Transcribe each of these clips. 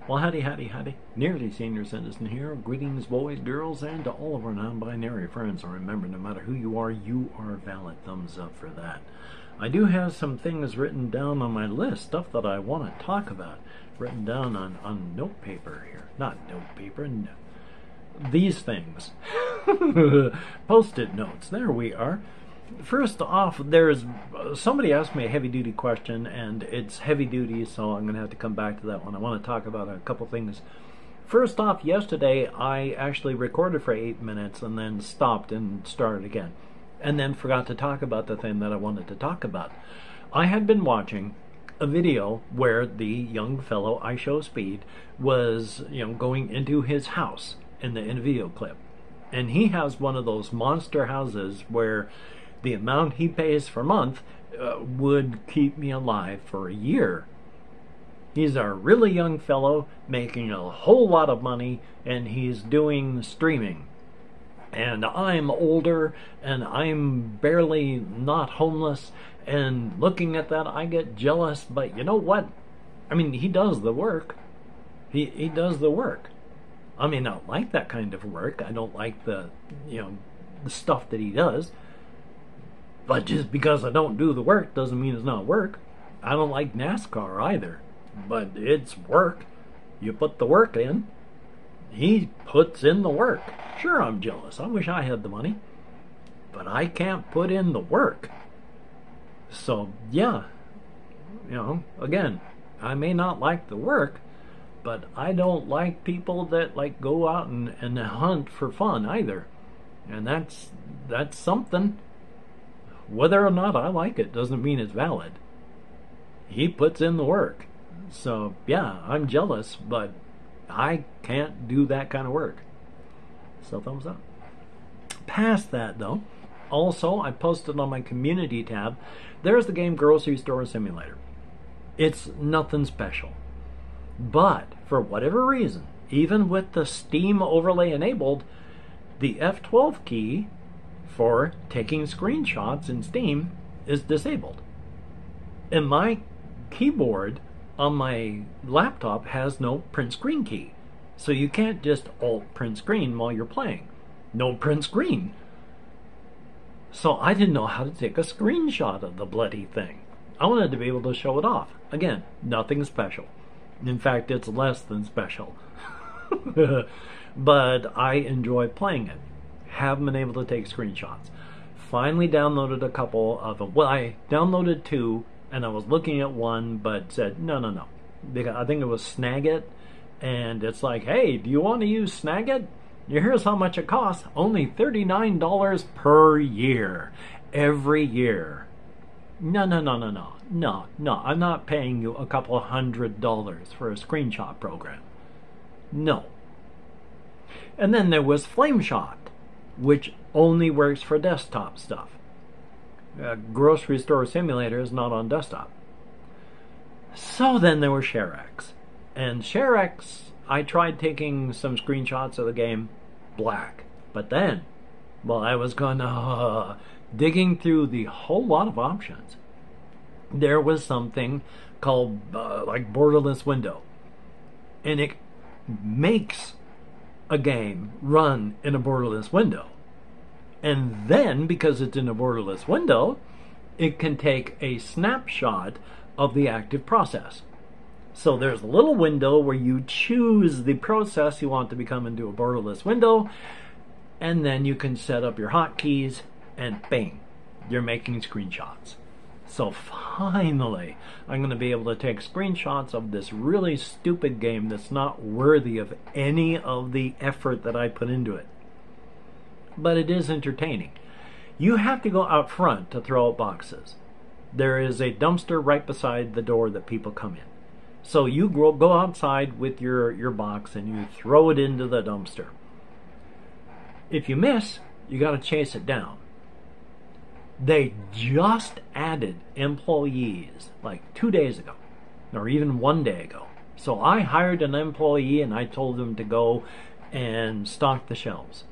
Well, howdy, howdy, howdy. Nearly senior citizen here. Greetings, boys, girls, and to all of our non-binary friends. And remember, no matter who you are valid. Thumbs up for that. I do have some things written down on my list, stuff that I want to talk about, written down on note paper here. Not note paper, no. These things. Post-it notes. There we are. First off, there's somebody asked me a heavy-duty question, and it's heavy-duty, so I'm going to have to come back to that one. I want to talk about a couple things. First off, yesterday I actually recorded for 8 minutes and then stopped and started again, and then forgot to talk about the thing that I wanted to talk about. I had been watching a video where the young fellow, I Show Speed, was going into his house in the video clip, and he has one of those monster houses where the amount he pays per month would keep me alive for a year. He's a really young fellow making a whole lot of money, and he's doing streaming. And I'm older, and I'm barely not homeless, and looking at that I get jealous, but you know what? I mean, he does the work. He does the work. I mean, I don't like that kind of work. I don't like the stuff that he does. But just because I don't do the work doesn't mean it's not work. I don't like NASCAR either, but it's work. You put the work in. He puts in the work. Sure, I'm jealous. I wish I had the money, but I can't put in the work. So, yeah, again, I may not like the work, but I don't like people that go out and hunt for fun either. And that's something. Whether or not I like it doesn't mean it's valid. He puts in the work. So, yeah, I'm jealous, but I can't do that kind of work. So, thumbs up. Past that, though, also, I posted on my community tab, there's the game Grocery Store Simulator. It's nothing special. But, for whatever reason, even with the Steam overlay enabled, the F12 key for taking screenshots in Steam is disabled. And my keyboard on my laptop has no print screen key. So you can't just alt print screen while you're playing. No print screen. So I didn't know how to take a screenshot of the bloody thing. I wanted to be able to show it off. Again, nothing special. In fact, it's less than special. But I enjoy playing it. Haven't been able to take screenshots. Finally downloaded a couple of them. Well, I downloaded 2, and I was looking at one, but said, no. Because I think it was Snagit, and it's like, hey, do you want to use Snagit? Here's how much it costs. Only $39 per year. Every year. No. I'm not paying you a couple $100 for a screenshot program. No. And then there was Flameshot, which only works for desktop stuff. Grocery Store Simulator is not on desktop. So then there was ShareX. And ShareX, I tried taking some screenshots of the game, black. But then, while I was digging through the whole lot of options, there was something called borderless window. And it makes a game run in a borderless window. And then, because it's in a borderless window, it can take a snapshot of the active process. So there's a little window where you choose the process you want to become into a borderless window, and then you can set up your hotkeys, and bang, you're making screenshots. So finally, I'm going to be able to take screenshots of this really stupid game that's not worthy of any of the effort that I put into it. But it is entertaining. You have to go out front to throw out boxes. There is a dumpster right beside the door that people come in. So you go outside with your box and you throw it into the dumpster. If you miss, you got to chase it down. They just added employees 2 days ago, or even 1 day ago. So I hired an employee and I told them to go and stock the shelves.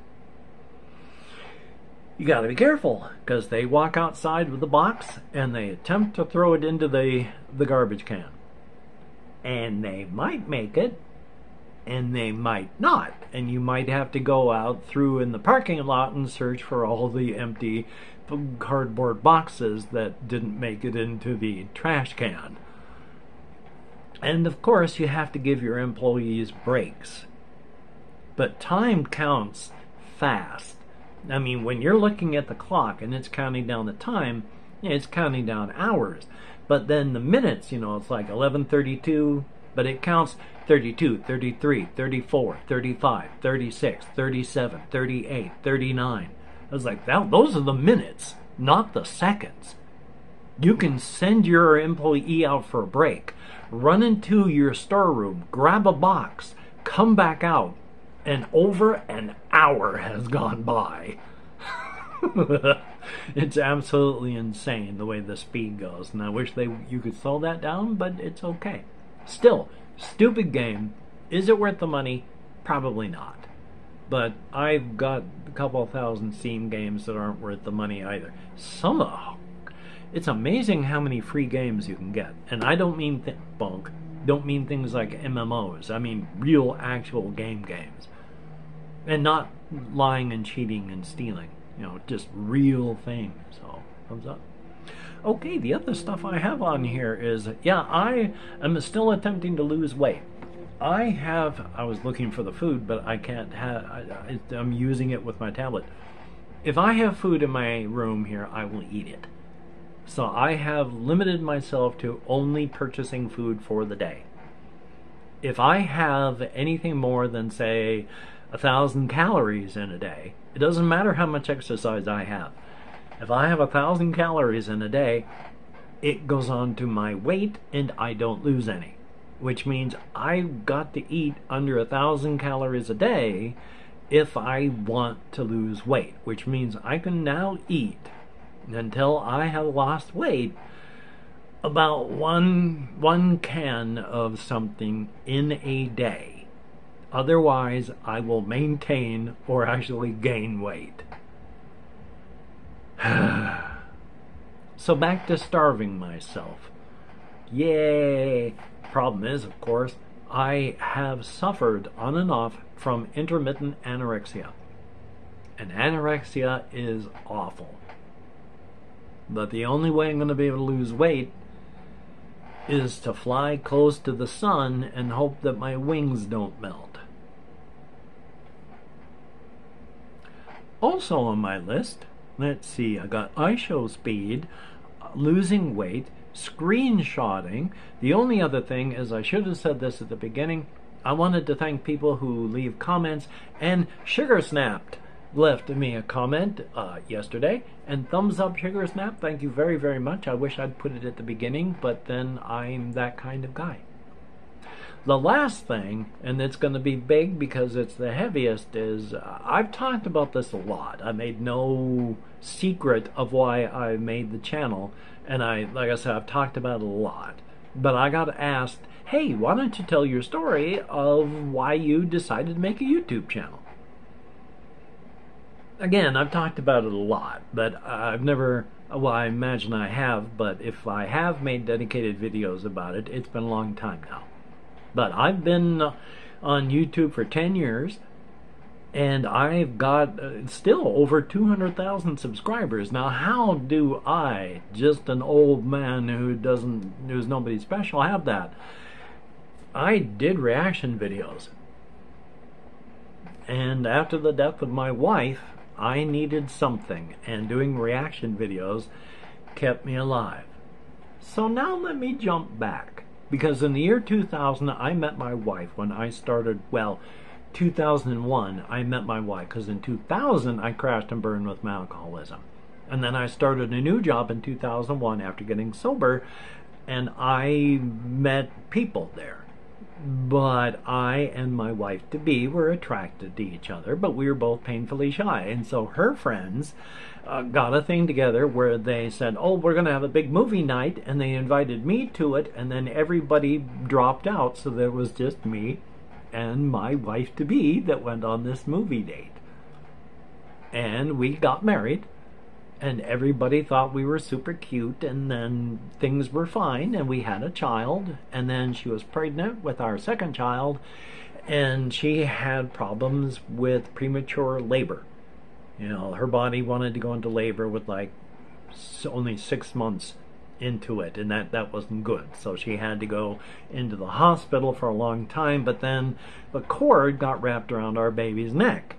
You got to be careful, because they walk outside with the box and they attempt to throw it into the garbage can. And they might make it, and they might not. And you might have to go out through in the parking lot and search for all the empty cardboard boxes that didn't make it into the trash can. And of course, you have to give your employees breaks. But time counts fast. I mean, when you're looking at the clock and it's counting down the time, it's counting down hours. But then the minutes, it's like 11:32, but it counts 32, 33, 34, 35, 36, 37, 38, 39. I was like, those are the minutes, not the seconds. You can send your employee out for a break, run into your storeroom, grab a box, come back out, and over an hour has gone by. It's absolutely insane the way the speed goes, and I wish you could slow that down, but it's okay. Still, stupid game. Is it worth the money? Probably not. But I've got a couple thousand Steam games that aren't worth the money either. It's amazing how many free games you can get. And I don't mean don't mean things like MMOs. I mean real, actual games. And not lying and cheating and stealing. Just real things. So, thumbs up. Okay, the other stuff I have on here is, I am still attempting to lose weight. I was looking for the food, but I can't I'm using it with my tablet. If I have food in my room here, I will eat it. So I have limited myself to only purchasing food for the day. If I have anything more than, say, 1,000 calories in a day, it doesn't matter how much exercise I have. If I have 1,000 calories in a day, it goes on to my weight and I don't lose any. Which means I've got to eat under 1,000 calories a day if I want to lose weight. Which means I can now eat until I have lost weight about one can of something in a day. Otherwise, I will maintain or actually gain weight. So back to starving myself. Yay! Problem is, of course, I have suffered on and off from intermittent anorexia. And anorexia is awful. But the only way I'm going to be able to lose weight is to fly close to the sun and hope that my wings don't melt. Also on my list, let's see, I got iShow speed, losing weight, screenshotting. The only other thing is, I should have said this at the beginning, I wanted to thank people who leave comments, and Sugar Snapped left me a comment yesterday, and thumbs up Sugar Snap, thank you very, very much. I wish I'd put it at the beginning, but then I'm that kind of guy. The last thing, and it's going to be big because it's the heaviest, is I've talked about this a lot. I made no secret of why I made the channel, and like I said, I've talked about it a lot. But I got asked, hey, why don't you tell your story of why you decided to make a YouTube channel? Again, I've talked about it a lot, but I've never, well, I imagine I have, but if I have made dedicated videos about it, it's been a long time now. But I've been on YouTube for 10 years, and I've got still over 200,000 subscribers. Now, how do I, just an old man who's nobody special, have that? I did reaction videos. And after the death of my wife, I needed something, and doing reaction videos kept me alive. So now let me jump back. Because in the year 2000, I met my wife when I started, 2001, I met my wife. Because in 2000, I crashed and burned with my alcoholism. And then I started a new job in 2001 after getting sober, and I met people there. But I and my wife-to-be were attracted to each other, but we were both painfully shy. And so her friends got a thing together where they said, oh, we're going to have a big movie night, and they invited me to it, and then everybody dropped out, so there was just me and my wife-to-be that went on this movie date. And we got married, and everybody thought we were super cute, and then things were fine, and we had a child, and then she was pregnant with our second child, and she had problems with premature labor. You know, her body wanted to go into labor with like only 6 months into it, and that wasn't good. So she had to go into the hospital for a long time, but then the cord got wrapped around our baby's neck.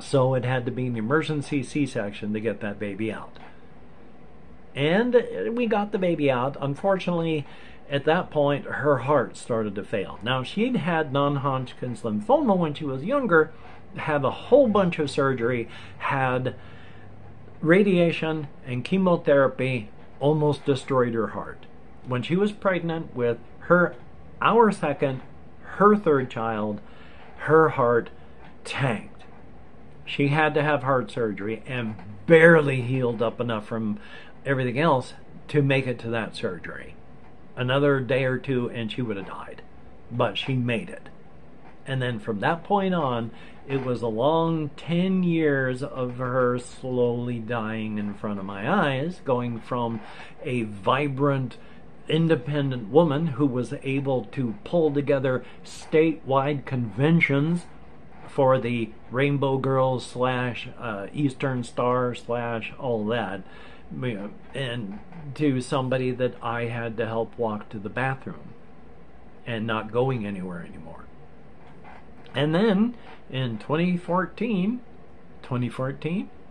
So it had to be an emergency C-section to get that baby out. And we got the baby out. Unfortunately, at that point, her heart started to fail. Now, she'd had non-Hodgkin's lymphoma when she was younger, had a whole bunch of surgery, had radiation and chemotherapy, almost destroyed her heart. When she was pregnant with our second, her third child, her heart tanked. She had to have heart surgery and barely healed up enough from everything else to make it to that surgery. Another day or two and she would have died. But she made it. And then from that point on, it was a long 10 years of her slowly dying in front of my eyes, going from a vibrant, independent woman who was able to pull together statewide conventions for the Rainbow Girls / Eastern Star / all that, and to somebody that I had to help walk to the bathroom and not going anywhere anymore. And then in 2014,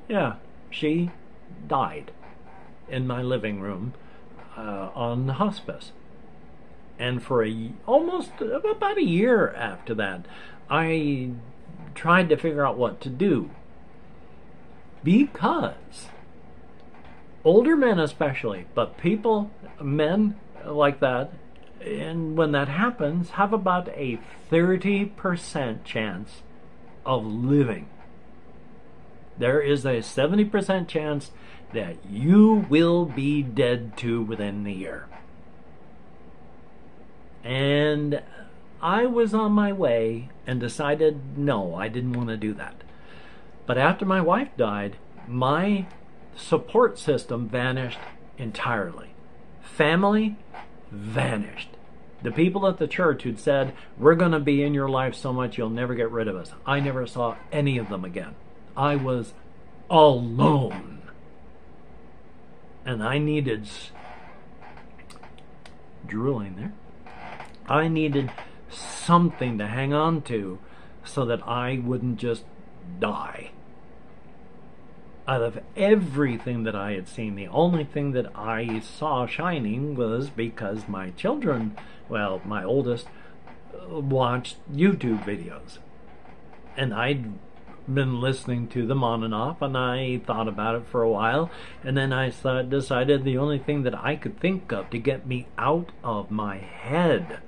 yeah, she died in my living room on hospice. And for almost about a year after that, I tried to figure out what to do, because older men especially, but men like that, and when that happens, have about a 30% chance of living. There is a 70% chance that you will be dead too within the year. And I was on my way and decided no, I didn't want to do that. But after my wife died, my support system vanished entirely. Family vanished. The people at the church who'd said, we're going to be in your life so much you'll never get rid of us, I never saw any of them again. I was alone. And I needed drooling there. I needed something to hang on to so that I wouldn't just die. Out of everything that I had seen, the only thing that I saw shining was because my children, well, my oldest, watched YouTube videos. And I'd been listening to them on and off, and I thought about it for a while, and then I decided the only thing that I could think of to get me out of my head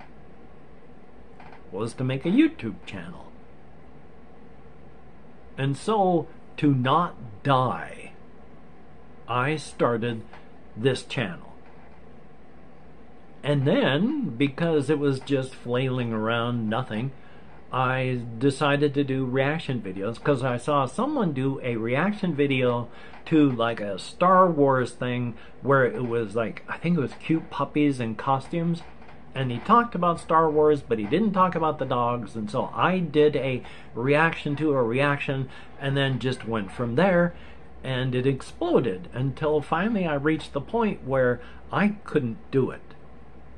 was to make a YouTube channel. And so, to not die, I started this channel. And then, because it was just flailing around nothing, I decided to do reaction videos, because I saw someone do a reaction video to like a Star Wars thing where it was like, I think it was cute puppies in costumes, and he talked about Star Wars, but he didn't talk about the dogs. And so I did a reaction to a reaction, and then just went from there, and it exploded until finally I reached the point where I couldn't do it.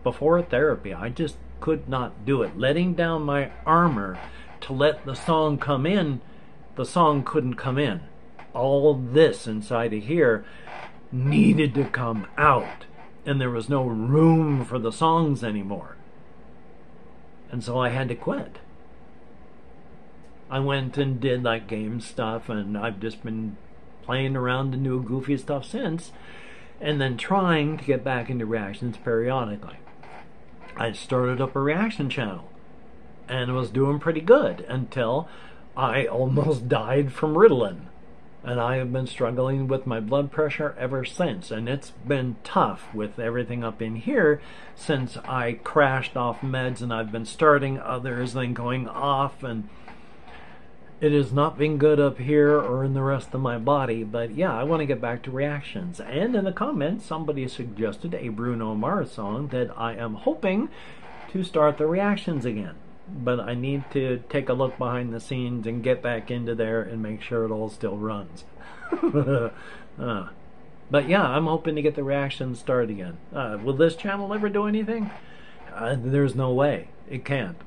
Before therapy, I just could not do it. Letting down my armor to let the song come in, the song couldn't come in. All this inside of here needed to come out, and there was no room for the songs anymore. And so I had to quit. I went and did like game stuff, and I've just been playing around and doing goofy stuff since, and then trying to get back into reactions periodically. I started up a reaction channel and was doing pretty good until I almost died from Ritalin. And I have been struggling with my blood pressure ever since. And it's been tough with everything up in here since I crashed off meds, and I've been starting others, then going off, and it has not been good up here or in the rest of my body. But yeah, I want to get back to reactions. And in the comments, somebody suggested a Bruno Mars song that I am hoping to start the reactions again. but I need to take a look behind the scenes and get back into there and make sure it all still runs. But yeah, I'm hoping to get the reactions started again. Will this channel ever do anything? There's no way. It can't.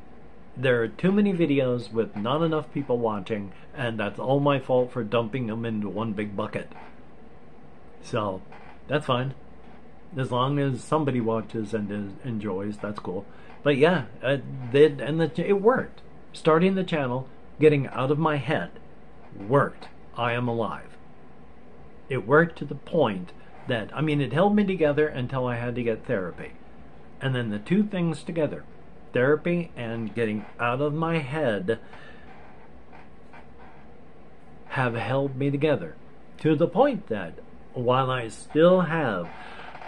There are too many videos with not enough people watching, and that's all my fault for dumping them into one big bucket. So, that's fine. As long as somebody watches and enjoys, that's cool. But yeah, it worked. Starting the channel, getting out of my head, worked. I am alive. It worked to the point that, I mean, it held me together until I had to get therapy. And then the two things together, therapy and getting out of my head, have held me together. To the point that, while I still have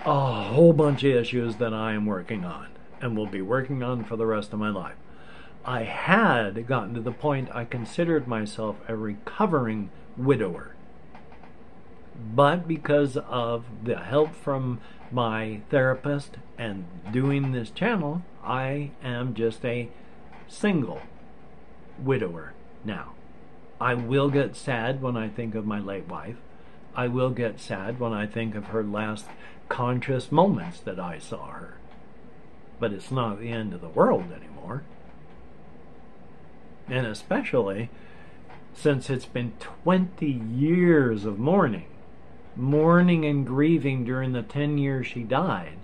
a whole bunch of issues that I am working on, and will be working on for the rest of my life, I had gotten to the point I considered myself a recovering widower. But because of the help from my therapist and doing this channel, I am just a single widower now. I will get sad when I think of my late wife. I will get sad when I think of her last conscious moments that I saw her. But it's not the end of the world anymore. And especially since it's been 20 years of mourning and grieving during the 10 years she died,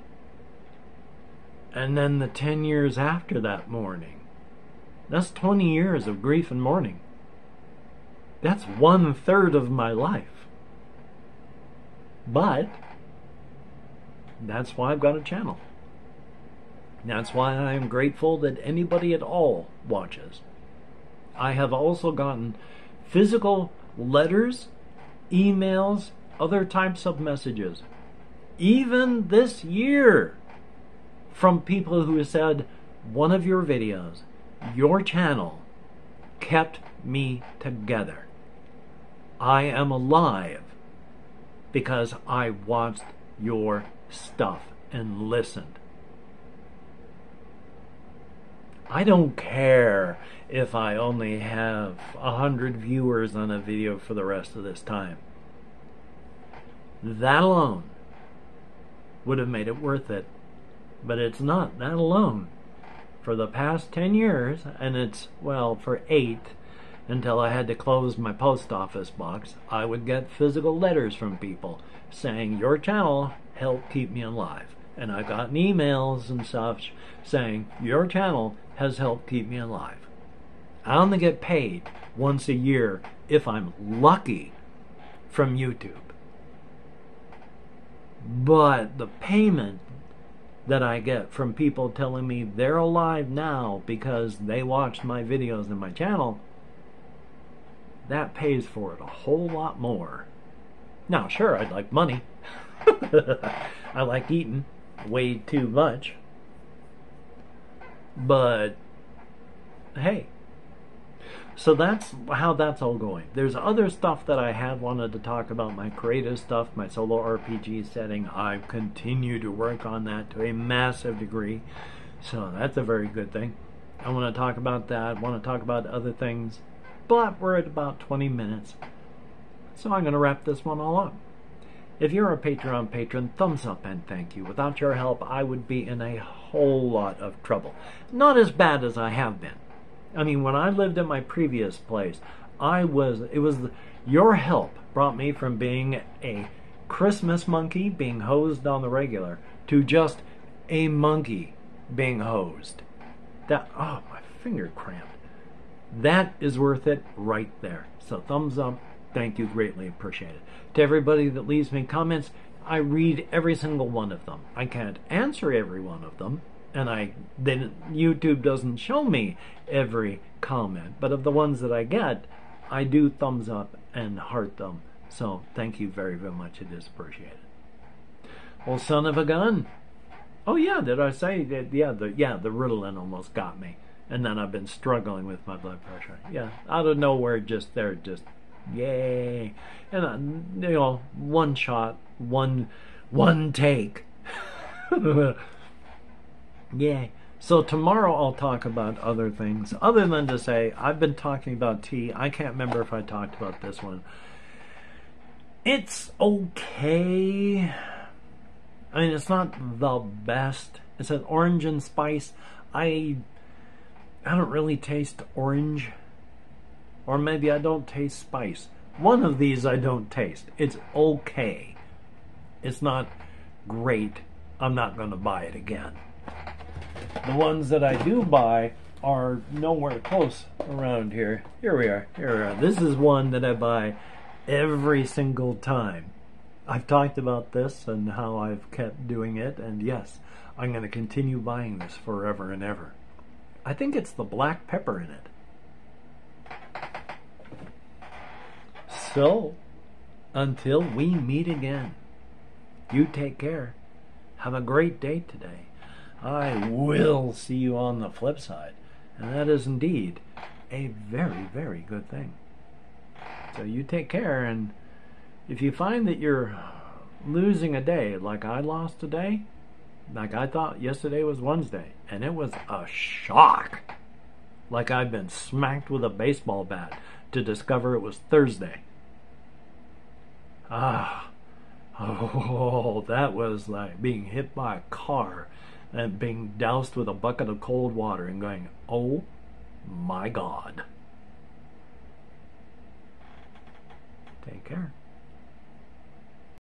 and then the 10 years after that mourning. That's 20 years of grief and mourning. That's 1/3 of my life. But that's why I've got a channel. That's why I am grateful that anybody at all watches. I have also gotten physical letters, emails, other types of messages, even this year, from people who said, one of your videos, your channel, kept me together. I am alive because I watched your stuff and listened. I don't care if I only have 100 viewers on a video for the rest of this time. That alone would have made it worth it. But it's not that alone. For the past 10 years, and it's, well, for 8, until I had to close my post office box, I would get physical letters from people saying, your channel helped keep me alive. And I've gotten emails and such saying, your channel has helped keep me alive. I only get paid once a year, if I'm lucky, from YouTube. But the payment that I get from people telling me they're alive now because they watched my videos in my channel, that pays for it a whole lot more. Now, sure, I'd like money. I like eating way too much. But, hey. So that's how that's all going. There's other stuff that I had wanted to talk about, my creative stuff, my solo RPG setting. I continue to work on that to a massive degree. So that's a very good thing. I want to talk about that. I want to talk about other things. But we're at about 20 minutes. So I'm going to wrap this one all up. If you're a Patreon patron, thumbs up and thank you. Without your help, I would be in a whole lot of trouble. Not as bad as I have been. I mean, when I lived at my previous place, your help brought me from being a Christmas monkey being hosed on the regular to just a monkey being hosed. Oh, my finger cramped. That is worth it right there. So thumbs up. Thank you, greatly appreciate it. To everybody that leaves me comments, I read every single one of them. I can't answer every one of them, and then YouTube doesn't show me every comment, but of the ones that I get, I do thumbs up and heart them. So thank you very, very much. It is appreciated. Well, son of a gun. Oh yeah, did I say that? Yeah, the Ritalin almost got me, and then I've been struggling with my blood pressure. Yeah, out of nowhere, just yay, and one shot, one take. Yeah, So tomorrow I'll talk about other things, other than to say I've been talking about tea. I can't remember if I talked about this one. It's okay. I mean, it's not the best. It says orange and spice. I don't really taste orange. Or maybe I don't taste spice. One of these I don't taste. It's okay. It's not great. I'm not going to buy it again. The ones that I do buy are nowhere close around here. Here we are. Here we are. This is one that I buy every single time. I've talked about this and how I've kept doing it, and yes, I'm going to continue buying this forever and ever. I think it's the black pepper in it. So, until we meet again, you take care. Have a great day today. I will see you on the flip side. And that is indeed a very, very good thing. So you take care, and if you find that you're losing a day, like I lost a day, like I thought yesterday was Wednesday, and it was a shock. Like I've been smacked with a baseball bat to discover it was Thursday. Oh, that was like being hit by a car and being doused with a bucket of cold water and going, oh my God. Take care.